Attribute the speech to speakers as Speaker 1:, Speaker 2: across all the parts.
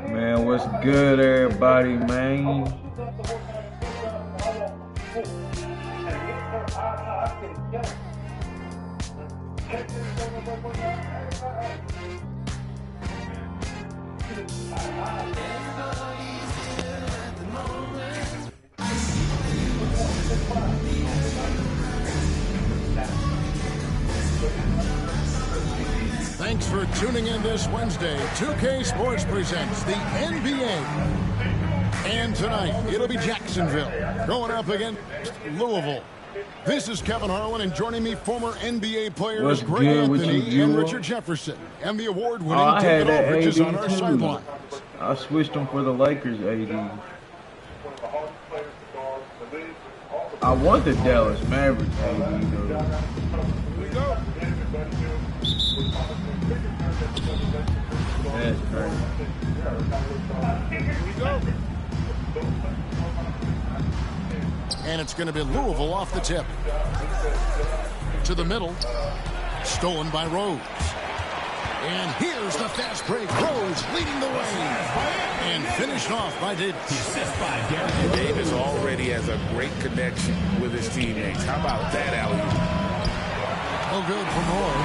Speaker 1: Man, what's good, everybody, man?
Speaker 2: Thanks for tuning in this Wednesday. 2K Sports presents the NBA. And tonight, it'll be Jacksonville going up against Louisville. This is Kevin Harlan, and joining me, former NBA players Greg Anthony and Richard Jefferson. And the award-winning David Aldridge is on our sideline.
Speaker 1: I switched them for the Lakers AD. I want the Dallas Mavericks AD, though.
Speaker 2: Here we go.
Speaker 1: That's crazy.
Speaker 2: Here we go. And it's going to be Louisville off the tip. To the middle. Stolen by Rose. And here's the fast break. Rose leading the way. And finished off by Davis.
Speaker 3: And Davis already has a great connection with his teammates. How about that alley-oop?
Speaker 2: Oh, good for Moore.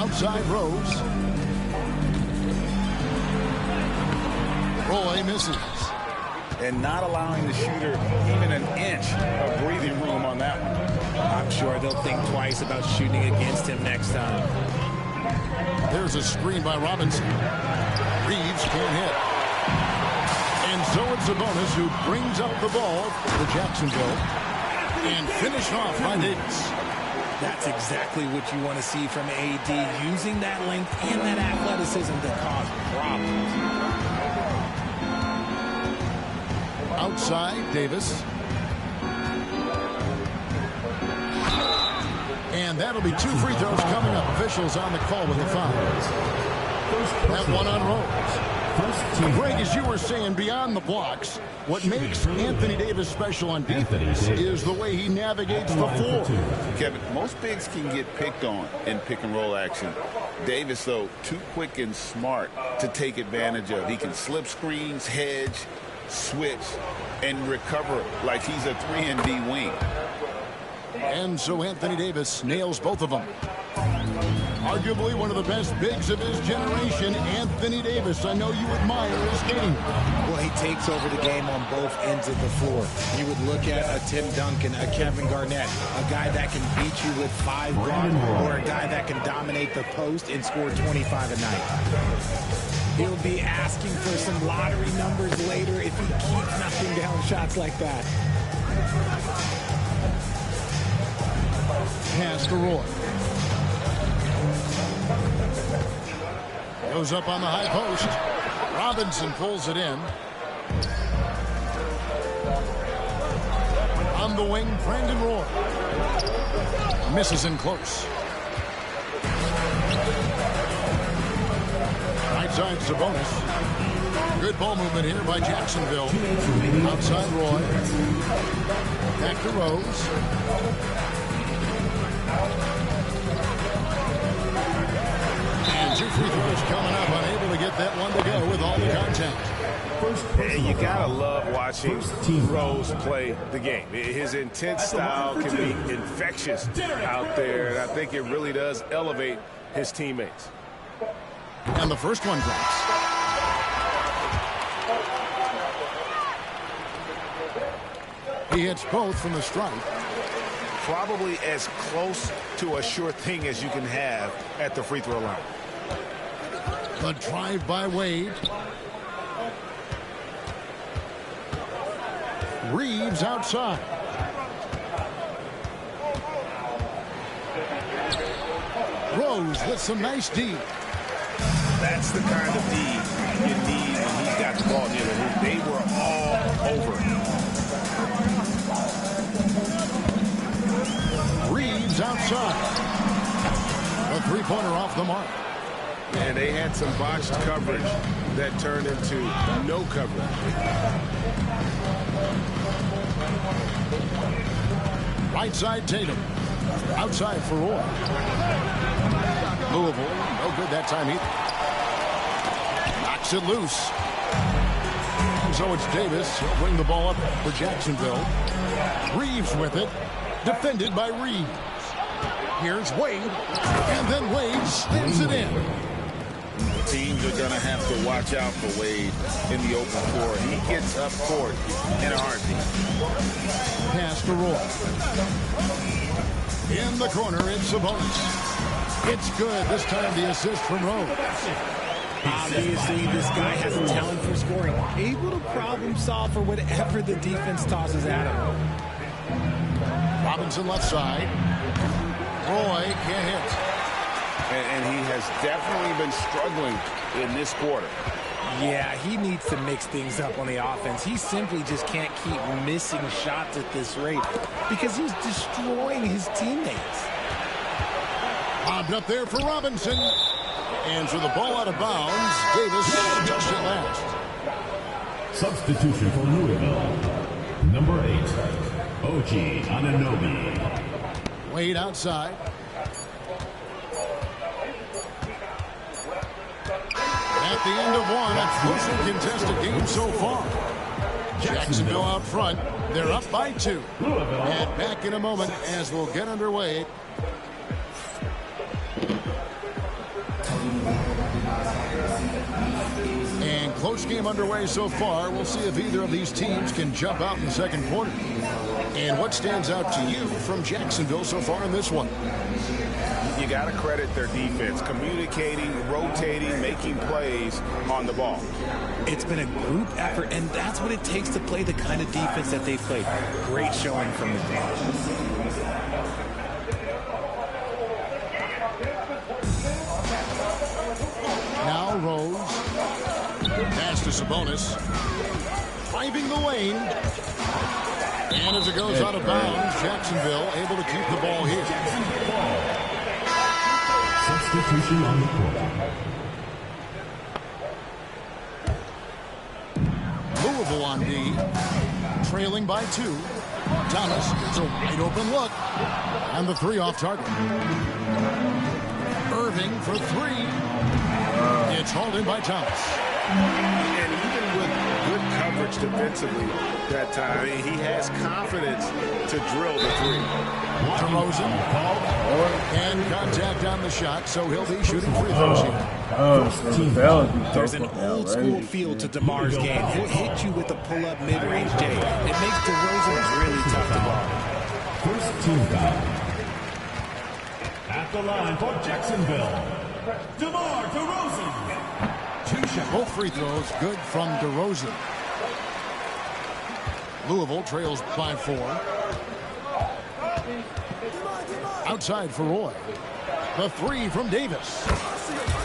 Speaker 2: Outside Rose. Roy misses.
Speaker 3: And not allowing the shooter even an inch of breathing room on that one.
Speaker 4: I'm sure they'll think twice about shooting against him next time.
Speaker 2: There's a screen by Robinson. Reeves can't hit. And so it's Sabonis who brings up the ball for Jacksonville. And finished off by Davis.
Speaker 4: That's exactly what you want to see from AD, using that length and that athleticism to cause problems.
Speaker 2: Outside, Davis. And that'll be 2 free throws coming up. Officials on the call with the foul. That one on Rose. Greg, as you were saying, beyond the blocks, what makes Anthony Davis special on defense is the way he navigates the floor.
Speaker 3: Kevin, most bigs can get picked on in pick-and-roll action. Davis, though, too quick and smart to take advantage of. He can slip screens, hedge, switch, and recover like he's a 3-and-D wing.
Speaker 2: And so Anthony Davis nails both of them. Arguably one of the best bigs of his generation, Anthony Davis. I know you admire his game.
Speaker 4: Well, he takes over the game on both ends of the floor. You would look at a Tim Duncan, a Kevin Garnett, a guy that can beat you with 5 blocks, or a guy that can dominate the post and score 25 a night. He'll be asking for some lottery numbers later if he keeps knocking down shots like that.
Speaker 2: Pass to Roy. Goes up on the high post. Robinson pulls it in. On the wing, Brandon Roy. Misses in close. Right side, Sabonis. Good ball movement here by Jacksonville. Outside Roy. Back to Rose. And 2 free throws coming up, unable to get that one to go with all the contact.
Speaker 5: And you gotta love watching Rose play the game. His intense style can be infectious out there, and I think it really does elevate his teammates.
Speaker 2: And the first one drops. He hits both from the stripe.
Speaker 5: Probably as close to a sure thing as you can have at the free throw line.
Speaker 2: The drive by Wade. Reeves outside. Rose with some nice D.
Speaker 5: That's the kind of D you need when he's got the ball near the hoop. They were all over it.
Speaker 2: Reeves outside. A 3-pointer off the mark.
Speaker 5: And they had some botched coverage that turned into no coverage.
Speaker 2: Right side Tatum. Outside for Roy. Louisville, no good that time either. Knocks it loose. And so it's Davis. He'll bring the ball up for Jacksonville. Reeves with it. Defended by Reeves. Here's Wade. And then Wade spins it in.
Speaker 3: Teams are going to have to watch out for Wade in the open floor. He gets up court in a heartbeat.
Speaker 2: Pass to Roy. In the corner, it's Sabonis. It's good. This time the assist from Rose.
Speaker 4: Obviously, this guy has a talent for scoring. Able to problem solve for whatever the defense tosses at him.
Speaker 2: Robinson left side. Roy can't hit.
Speaker 3: And he has definitely been struggling in this quarter.
Speaker 4: Yeah, he needs to mix things up on the offense. He simply just can't keep missing shots at this rate because he's destroying his teammates.
Speaker 2: Lobbed up there for Robinson. And for the ball out of bounds, Davis touched it last.
Speaker 6: Substitution for Louisville. Number 8, OG Anunoby.
Speaker 2: Wade outside. At the end of one, a closely contested game so far. Jacksonville out front. They're up by 2. And back in a moment as we'll get underway. And close game underway so far. We'll see if either of these teams can jump out in the second quarter. And what stands out to you from Jacksonville so far in this one?
Speaker 5: You got to credit their defense, communicating, rotating, making plays on the ball.
Speaker 4: It's been a group effort, and that's what it takes to play the kind of defense that they played. Great showing from the team.
Speaker 2: Now Rose. Pass to Sabonis. Driving the lane. And as it goes out of bounds, Jacksonville able to keep the ball here.
Speaker 6: Substitution on the court.
Speaker 2: Louisville on D. Trailing by 2. Thomas gets a wide open look. And the 3 off target. Irving for 3. It's hauled in by Thomas.
Speaker 5: And even with good coverage defensively that time, he has confidence to drill the 3.
Speaker 2: DeRozan. And contact on the shot, so he'll be shooting free throws here.
Speaker 4: There's an old school feel to DeMar's game. He'll hit you with a pull-up mid-range day. It makes DeRozan really tough to guard.
Speaker 6: First team foul. At the line for Jacksonville, DeMar DeRozan.
Speaker 2: 2 shots. Both free throws good from DeRozan. Louisville trails by 4. Outside for Roy. The 3 from Davis.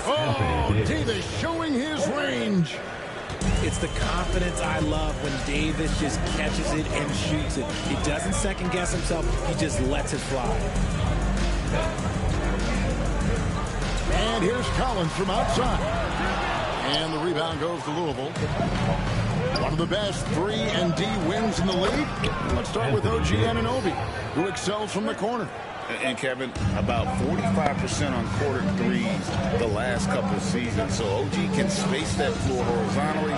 Speaker 2: Oh, Davis showing his range.
Speaker 4: It's the confidence I love when Davis just catches it and shoots it. He doesn't second guess himself. He just lets it fly.
Speaker 2: And here's Collins from outside. And the rebound goes to Louisville. One of the best 3 and D wins in the league. Let's start with OG Anunoby, who excels from the corner.
Speaker 3: And Kevin, about 45% on quarter threes the last couple of seasons. So OG can space that floor horizontally.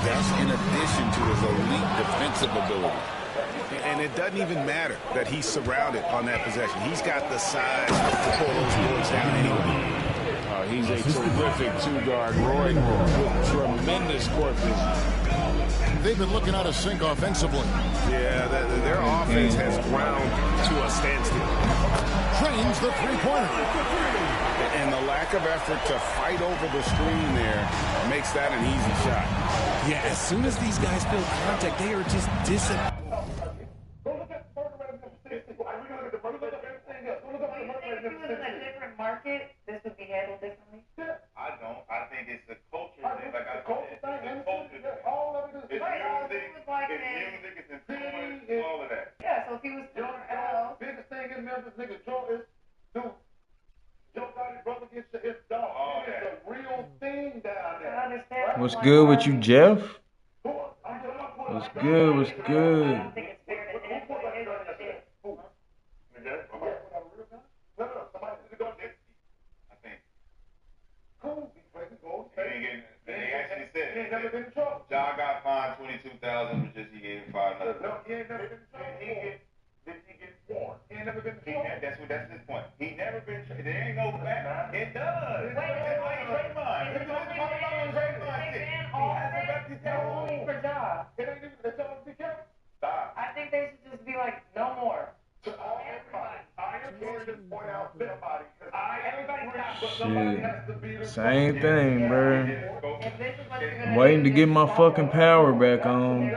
Speaker 3: That's in addition to his elite defensive ability.
Speaker 5: And it doesn't even matter that he's surrounded on that possession. He's got the size to pull those boards down anyway.
Speaker 7: He's a terrific 2-guard. Roy with tremendous court vision.
Speaker 2: They've been looking out of sync offensively.
Speaker 5: Yeah, their offense has ground to a standstill.
Speaker 2: Trains the 3-pointer.
Speaker 5: And the lack of effort to fight over the screen there makes that an easy shot.
Speaker 4: Yeah, as soon as these guys feel contact, they are just disappointed.
Speaker 8: Market, this would be handled differently?
Speaker 9: I don't. I think it's the culture thing. Like I said, it's the culture thing. It's music, it's influence, all of that.
Speaker 8: Yeah, so if he was somewhere else.
Speaker 9: Biggest thing in Memphis, nigga, Joe is Joe got his brother against his dog. It's a real thing down there.
Speaker 8: I understand.
Speaker 1: What's good with you, Jeff? What's good? What's good?
Speaker 8: I don't think it's fair to him, but it is what it is.
Speaker 9: No, he ain't never been traded. Did he get sworn? He ain't never been traded. That's his point. He never been traded. There ain't no back. It does. Wait, it's like Draymond. It's like Draymond shit. He has a reputation for job. It ain't even the job to be kept. Stop.
Speaker 8: I think they should just be like, no more.
Speaker 9: To all everybody. I am going to just point out somebody. Everybody stop, but somebody has to be the
Speaker 1: Same thing, bro.
Speaker 8: If this is what you're gonna
Speaker 1: Waiting to get my fucking power back on.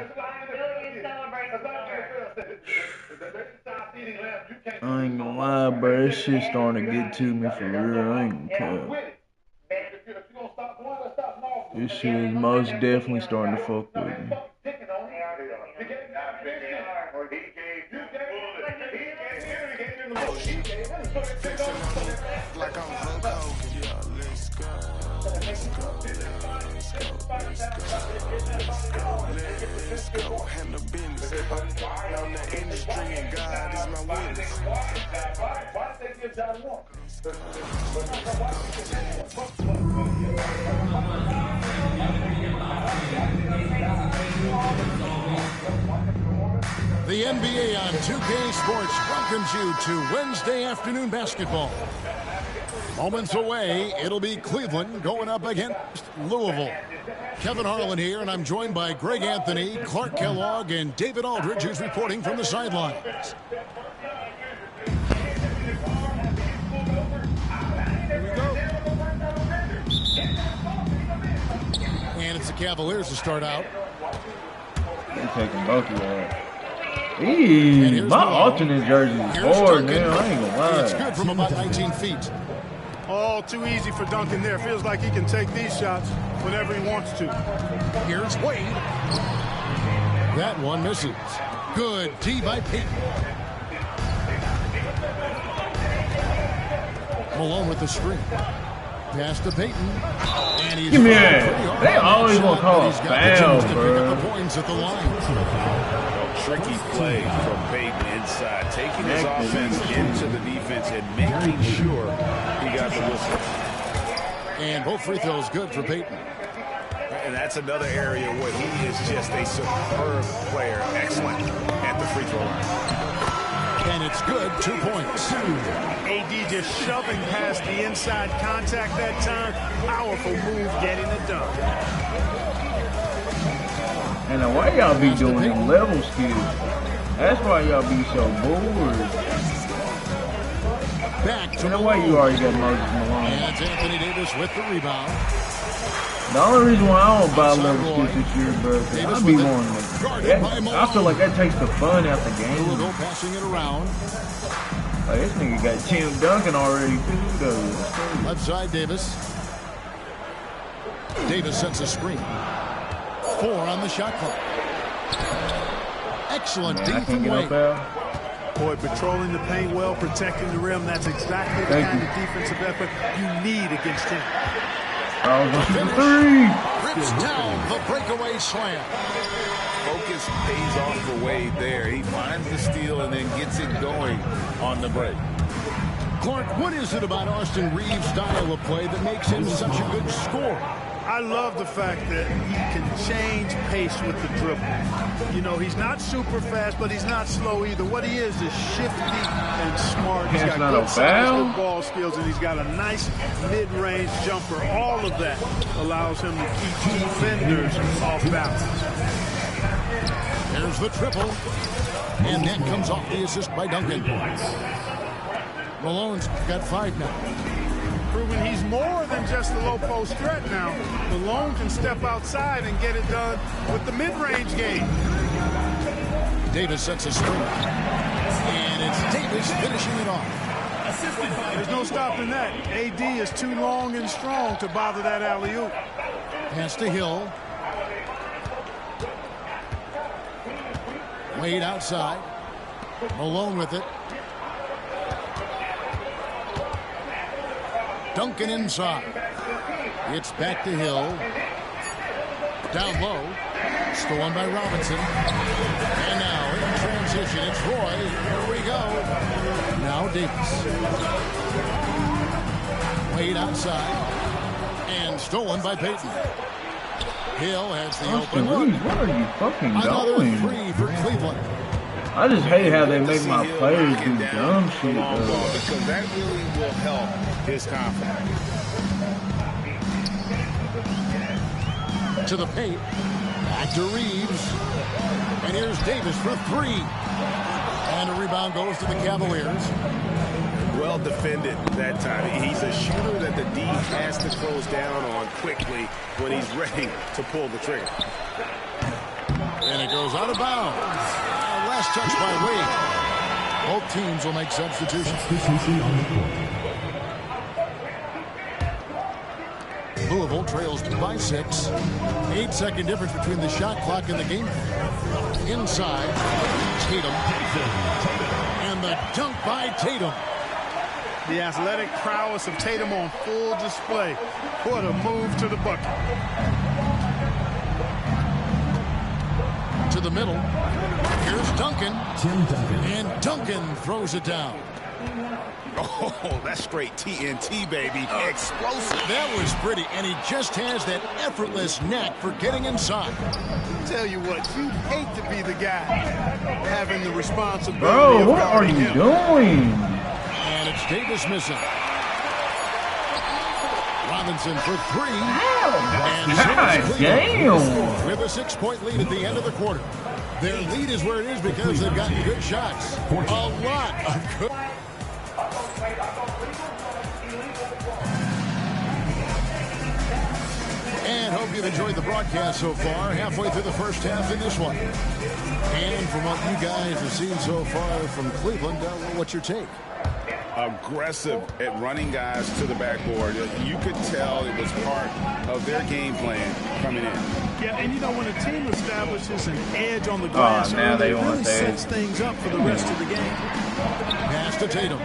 Speaker 1: I ain't gonna lie, bro. This shit starting to get to me for real. I ain't gonna cut. This shit is most definitely starting to fuck with me.
Speaker 10: Like I'm Hulk Hogan. Yeah, let's go. Let's go. Let's go. Handle business. On the industry and God is my witness.
Speaker 9: Why did they give John Wall?
Speaker 2: The NBA on 2K Sports welcomes you to Wednesday afternoon basketball. Moments away, it'll be Cleveland going up against Louisville. Kevin Harlan here, and I'm joined by Greg Anthony, Clark Kellogg, and David Aldridge, who's reporting from the sidelines. And it's the Cavaliers to start out.
Speaker 1: I'm taking both of y'all. My alternate jersey is bored, man. I ain't gonna lie.
Speaker 2: It's good from about 19 feet.
Speaker 11: All too easy for Duncan there. Feels like he can take these shots whenever he wants to.
Speaker 2: Here's Wade. That one misses. Good D by Peyton. Malone with the screen. Pass to Peyton. And he's
Speaker 1: give me that. They always want to call a foul, bro.
Speaker 2: The points at the line.
Speaker 3: Tricky play from Peyton inside, taking his offense into the defense and making sure he got the whistle.
Speaker 2: And both free throws good for Peyton.
Speaker 5: And that's another area where he is just a superb player, excellent at the free throw line.
Speaker 2: And it's good, 2 points.
Speaker 11: AD just shoving past the inside contact that time. Powerful move getting it done.
Speaker 1: And now why y'all be doing them level skills? That's why y'all be so bored.
Speaker 2: Back to
Speaker 1: the way you already got Moses Malone.
Speaker 2: And Anthony Davis with the rebound.
Speaker 1: The only reason why I don't buy level skills this year, bro, I be wanting I feel like that takes the fun out the game.
Speaker 2: Passing it around.
Speaker 1: Like, this nigga got Tim Duncan already too, though.
Speaker 2: Left side Davis. Davis sets a screen. 4 on the shot clock. Excellent D from Wade.
Speaker 11: Boy, patrolling the paint well, protecting the rim. That's exactly the kind of defensive effort you need against him.
Speaker 2: Rips down the breakaway slam.
Speaker 3: Focus pays off for Wade there. He finds the steal and then gets it going on the break.
Speaker 2: Clark, what is it about Austin Reeves' style of play that makes him such a good scorer?
Speaker 11: I love the fact that he can change pace with the dribble. You know, he's not super fast, but he's not slow either. What he is shifty and smart. He's got good size, good ball skills, and he's got a nice mid-range jumper. All of that allows him to keep defenders off balance.
Speaker 2: There's the triple. And that comes off the assist by Duncan. Malone's got 5 now.
Speaker 11: Proving he's more than just a low post threat now. Malone can step outside and get it done with the mid-range game.
Speaker 2: Davis sets a screen. And it's Davis finishing it off.
Speaker 11: There's no stopping that. AD is too long and strong to bother that alley-oop.
Speaker 2: Pass to Hill. Wade outside. Malone with it. Duncan inside. It's back to Hill. Down low. Stolen by Robinson. And now in transition, it's Roy. Here we go. Now Davis. Wade outside. And stolen by Peyton. Hill has the
Speaker 1: Austin
Speaker 2: open
Speaker 1: Reeves,
Speaker 2: look.
Speaker 1: what are you fucking
Speaker 2: Another
Speaker 1: doing?
Speaker 2: 3 for Cleveland.
Speaker 1: I just hate how they make my
Speaker 3: Hill
Speaker 1: players
Speaker 3: knocking
Speaker 1: do
Speaker 3: down
Speaker 1: dumb
Speaker 3: the
Speaker 1: shit.
Speaker 3: long ball, because that really will help his confidence.
Speaker 2: To the paint. Back to Reeves. And here's Davis for 3. And a rebound goes to the Cavaliers.
Speaker 5: Well defended that time. He's a shooter that the D has to close down on quickly when he's ready to pull the trigger.
Speaker 2: And it goes out of bounds. Last touch by Wade. Both teams will make substitutions. Louisville trails by 6. 8-second difference between the shot clock and the game. Inside, Tatum. And the dunk by Tatum.
Speaker 11: The athletic prowess of Tatum on full display. What a move to the bucket.
Speaker 2: To the middle. Here's Duncan. And Duncan throws it down.
Speaker 3: Oh, that's straight TNT, baby. Explosive.
Speaker 2: That was pretty, and he just has that effortless knack for getting inside.
Speaker 11: Tell you what, you'd hate to be the guy having the responsibility.
Speaker 1: Bro, what are you doing?
Speaker 2: And it's Davis missing. Robinson for 3.
Speaker 1: God damn.
Speaker 2: With a 6-point lead at the end of the quarter. Their lead is where it is because they've gotten good shots. A lot of good. And hope you've enjoyed the broadcast so far. Halfway through the first half in this one. And from what you guys have seen so far from Cleveland, what's your take?
Speaker 3: Aggressive at running guys to the backboard. You could tell it was part of their game plan coming in.
Speaker 11: Yeah, and you know, when a team establishes an edge on the glass,
Speaker 1: now
Speaker 11: they
Speaker 1: they
Speaker 11: really
Speaker 1: want that.
Speaker 11: sets things up for the rest of the game.
Speaker 2: Pass to Tatum.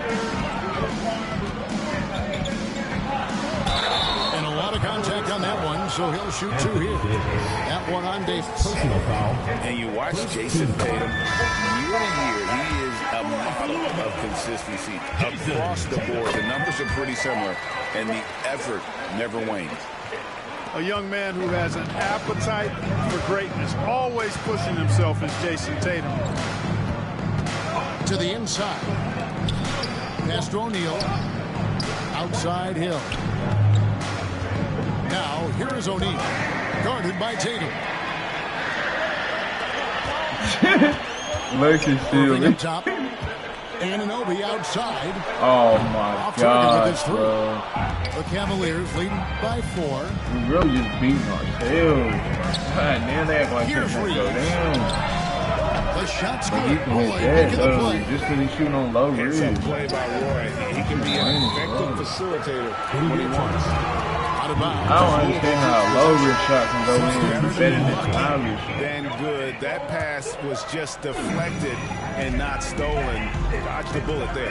Speaker 2: And a lot of contact on that one, so he'll shoot 2 here. That one on Davis.
Speaker 6: Personal foul.
Speaker 3: And you watch Jason Tatum year to year. He is a model of consistency across the board. The numbers are pretty similar, and the effort never wanes.
Speaker 11: A young man who has an appetite for greatness, always pushing himself, is Jason Tatum.
Speaker 2: To the inside. Pass to O'Neal. Outside Hill. Now, here is O'Neal. Guarded by Tatum.
Speaker 1: Lakers
Speaker 2: Irving up
Speaker 1: still.
Speaker 2: top. Anunoby outside.
Speaker 1: Oh my
Speaker 2: Off target with his
Speaker 1: gosh,
Speaker 2: 3.
Speaker 1: bro.
Speaker 2: The Cavaliers leading by 4.
Speaker 1: We really just beating ourselves. God damn, they act like they're
Speaker 2: Here's
Speaker 1: gonna go
Speaker 2: Reeves.
Speaker 1: down.
Speaker 2: The shot's
Speaker 1: But
Speaker 2: good.
Speaker 1: you can
Speaker 2: Roy
Speaker 1: hit
Speaker 2: making
Speaker 1: that,
Speaker 2: the
Speaker 1: though,
Speaker 2: play.
Speaker 1: just because he's shooting on low
Speaker 3: It's
Speaker 1: reads.
Speaker 3: a play by Roy. He can be an effective facilitator when he wants.
Speaker 2: Out of bounds.
Speaker 1: I don't understand how a low read shot can go in and be better than a high read shot.
Speaker 3: Then good. That pass was just deflected and not stolen. Dodge the bullet there.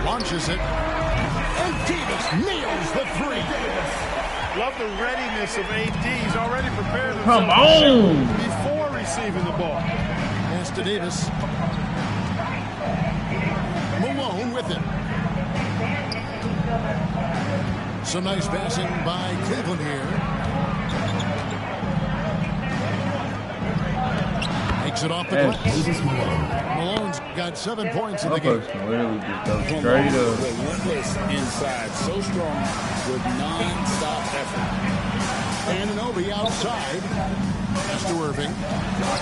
Speaker 2: Launches it. And Davis nails the 3.
Speaker 11: Love the readiness of AD. He's already prepared
Speaker 1: Come
Speaker 11: himself to
Speaker 1: on!
Speaker 11: shoot before receiving the ball.
Speaker 2: Pass to Davis. Malone with it. Some nice passing by Cleveland here. Makes it off the glass. Malone's got 7 points in the
Speaker 1: My
Speaker 2: game.
Speaker 1: person literally just go straight up.
Speaker 3: Relentless inside. So strong with non-stop effort.
Speaker 2: Anunoby outside. Pass to Irving.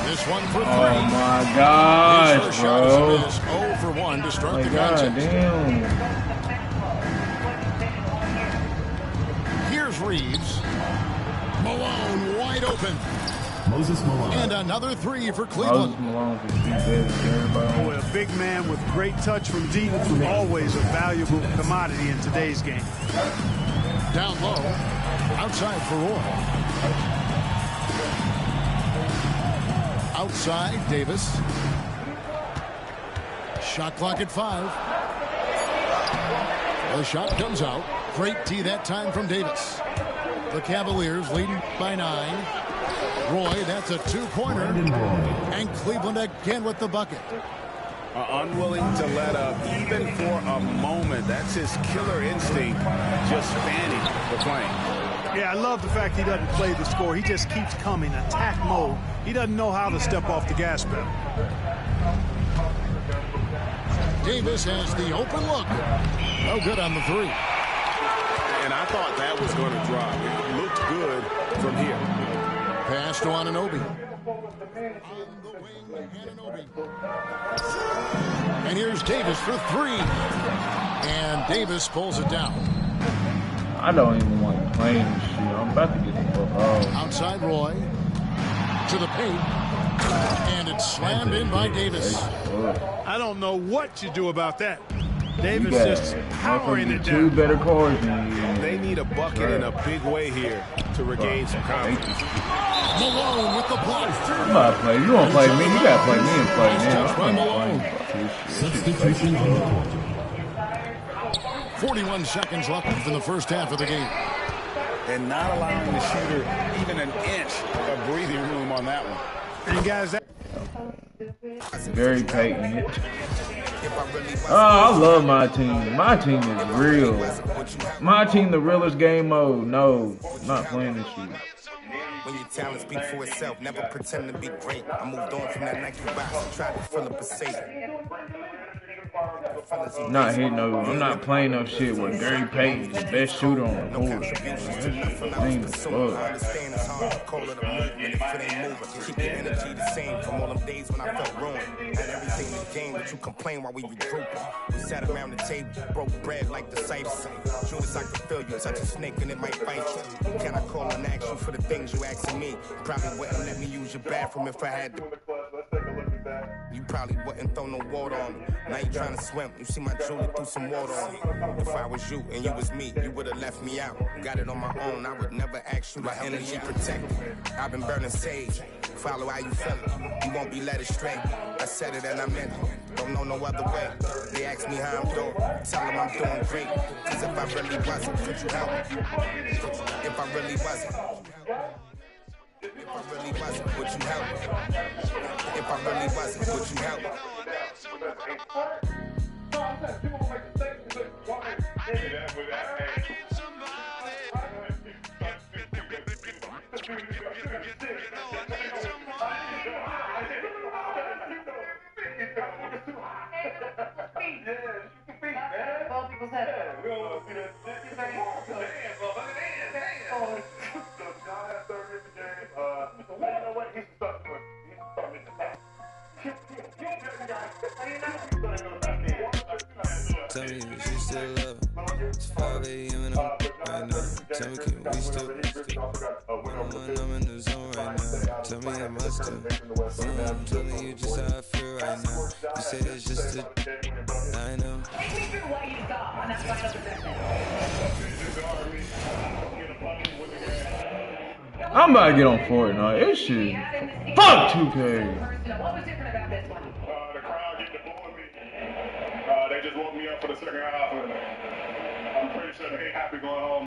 Speaker 2: This one for 3.
Speaker 1: Oh my
Speaker 2: His
Speaker 1: gosh,
Speaker 2: first shot is a
Speaker 1: bro.
Speaker 2: miss. 0 for 1 to start
Speaker 1: Like,
Speaker 2: the
Speaker 1: god
Speaker 2: contest.
Speaker 1: damn.
Speaker 2: Here's Reeves. Malone wide open.
Speaker 6: Moses Malone.
Speaker 2: And another 3 for
Speaker 1: Moses
Speaker 2: Cleveland.
Speaker 1: Malone just beat better than everybody.
Speaker 11: Boy, a big man with great touch from deep, always a valuable commodity in today's game.
Speaker 2: Down low. Outside for Roy. Outside, Davis. Shot clock at 5. The shot comes out. Great tee that time from Davis. The Cavaliers leading by 9. Roy, that's a 2-pointer. And Cleveland again with the bucket.
Speaker 3: Unwilling to let up even for a moment. That's his killer instinct, just fanning the flame.
Speaker 11: Yeah, I love the fact he doesn't play the score. He just keeps coming, attack mode. He doesn't know how to step off the gas pedal.
Speaker 2: Davis has the open look. No good on the three.
Speaker 5: And I thought that was going to drop. It looked good from here.
Speaker 2: Pass to Anunoby. On the wing, Anunoby. And here's Davis for three. And Davis pulls it down.
Speaker 1: I don't even want to play this shit. I'm about to get the fuck off.
Speaker 2: Outside Roy. To the paint. And it's slammed in by Davis.
Speaker 11: I don't know what you do about that. Davis just powering it down.
Speaker 1: Two better cards than you.
Speaker 5: They need a bucket in a big way here to regain some confidence.
Speaker 2: Malone with the block.
Speaker 1: I'm about to play. You want to play me? You got to play me and play now.
Speaker 6: Substitution on the court.
Speaker 2: 41 seconds left in the first half of the game.
Speaker 3: And not allowing the shooter even an inch of breathing room on that one.
Speaker 11: And guys, that
Speaker 1: Very Payton. Oh, I love my team. My team is real. My team, the realest game mode. No, I'm not playing this shit.
Speaker 12: When your talent speaks for itself, never pretend to be great. I moved on from that Nike box and tried to fill up a safe.
Speaker 1: Not hitting no. I'm not playing no shit with Gary Payton, the best shooter on the court. Team is fuck.
Speaker 12: Keep your energy the same from all them days when I felt ruined. Had everything to gain, but you complain while we regrouping. We sat around the table, broke bread like the ciphers. Judas, I can feel you touch a snake and it might bite you. Can I call and ask you for the things you asking me? Probably wouldn't let me use your bathroom if I had to. You probably wouldn't throw no water on me. Now you trying to swim. You see my jewelry threw some water on me. If I was you and you was me, you would have left me out. Got it on my own. I would never ask you to energy protect. I've been burning sage. Follow how you feel it. You won't be led astray. I said it and I meant it. Don't know no other way. They ask me how I'm doing. Tell them I'm doing great. Cause if I really wasn't, could you help me? If I really wasn't. If I really wasn't, would you help me? If I really wasn't, would you help me?
Speaker 13: Tell me if you still love it. It's 5 a.m. and I'm right now. Tell me, can we still? I'm in the zone right now. Tell me, am I still? I'm telling you just how I feel right now. You say it's just a. I know.
Speaker 8: Take me through what you saw on that side of the business.
Speaker 1: I'm about to get on Fortnite. This shit. Fuck 2K.
Speaker 9: What was different about this one? The crowd getting to booing me. They just woke me up for the second half. I'm pretty sure they ain't happy going home.